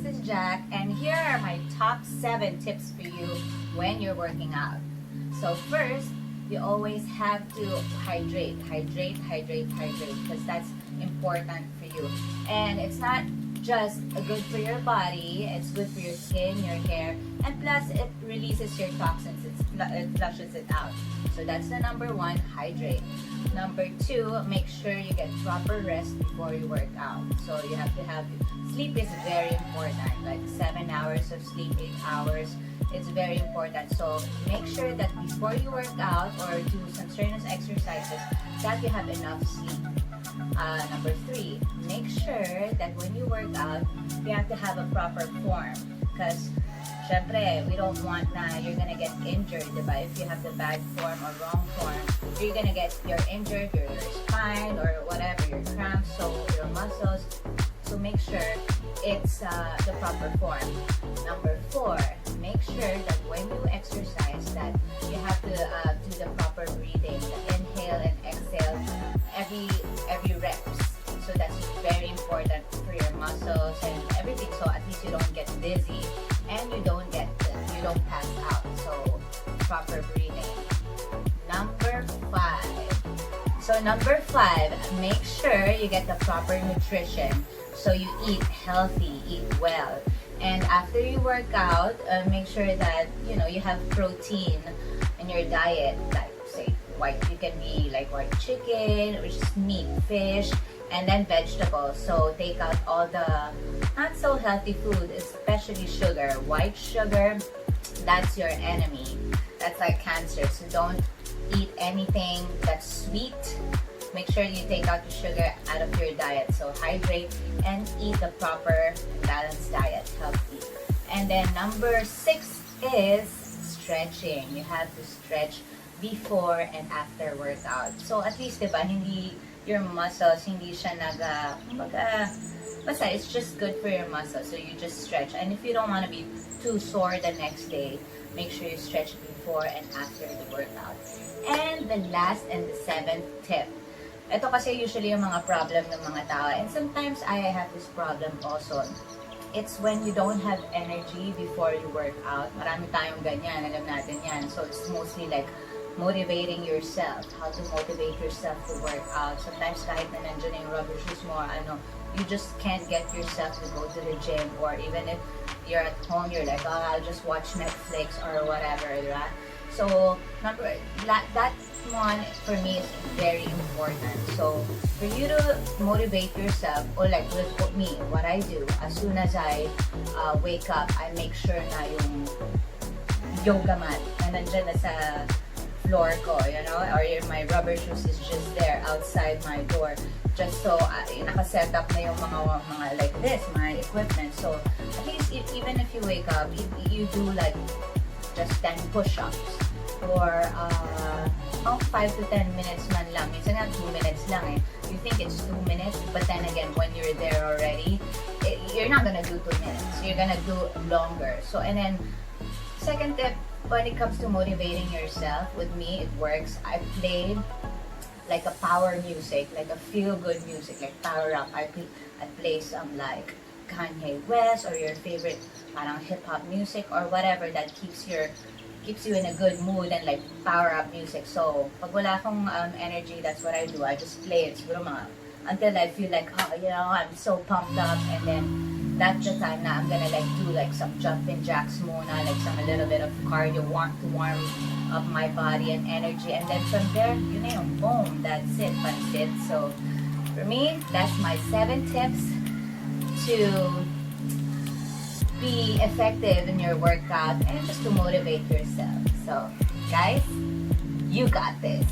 this is Jacq, and here are my top 7 tips for you when you're working out. So first, you always have to hydrate, because that's important for you. And it's not just good for your body, it's good for your skin, your hair, and plus it releases your toxins, it flushes it out. So that's the number 1, hydrate. Number 2, make sure you get proper rest before you work out. So you have to have, sleep is very important, like 7 hours of sleep, 8 hours. It's very important. So make sure that before you work out or do some strenuous exercises, that you have enough sleep. Number 3, make sure that when you work out, you have to have a proper form. Because, syempre, we don't want na you're gonna get injured, diba? If you have the bad form or wrong form, you're gonna get injured, your spine or whatever, your cramps, so your muscles. So make sure it's the proper form. Number 4, make sure that when you exercise, that you have to do the proper breathing, the inhale and exhale every reps. So that's very important for your muscles and everything. So at least you don't get dizzy and you don't pass out. So proper breathing. Number 5. So number 5, make sure you get the proper nutrition. So you eat healthy, eat well. And after you work out, make sure that you have protein in your diet, like say you can be like white chicken, which is meat, fish, and then vegetables. So take out all the not so healthy food, especially sugar. White sugar, that's your enemy. That's like cancer. So don't eat anything that's sweet. Make sure you take out the sugar out of your diet. So hydrate and eat the proper balanced diet, healthy. And then number 6 is stretching. You have to stretch before and after workout. So at least, diba, hindi your muscles, hindi siya basta it's just good for your muscles. So you just stretch. And if you don't want to be too sore the next day, make sure you stretch before and after the workout. And the last and the 7th tip. Ito kasi usually yung mga problem ng mga tao. And sometimes I have this problem also. It's when you don't have energy before you work out. Marami tayong ganyan, alam natin yan. So it's mostly like motivating yourself. How to motivate yourself to work out. Sometimes kahit na nandiyan yung rubber shoes mo, you just can't get yourself to go to the gym. Or even if you're at home, you're like, I'll just watch Netflix or whatever, right? So that one for me is very important. So for you to motivate yourself, or like with me, what I do, as soon as I wake up, I make sure na yung yoga mat na nandyan na sa floor ko, or my rubber shoes is just there outside my door, just so nakaset up na yung mga like this, my equipment. So at least even if you wake up, you do like just 10 push-ups or 5 to 10 minutes man lang. Minsan nga 2 minutes lang eh. You think it's 2 minutes, but then again, when you're there already, you're not gonna do 2 minutes. You're gonna do longer. So, and then, second tip, when it comes to motivating yourself, with me, it works. I play like a power music, like a feel-good music, like power up. I play some like Kanye West or your favorite parang hip-hop music or whatever that keeps you in a good mood, and like power up music. So pag wala akong energy, that's what I do. I just play it siguro until I feel like I'm so pumped up, and then that's the time na I'm gonna like do like some jumping jacks muna, like a little bit of cardio, to warm up my body and energy, and then from there, boom, that's it, pansit. So for me, that's my 7 tips to be effective in your workout and just to motivate yourself. So guys, you got this.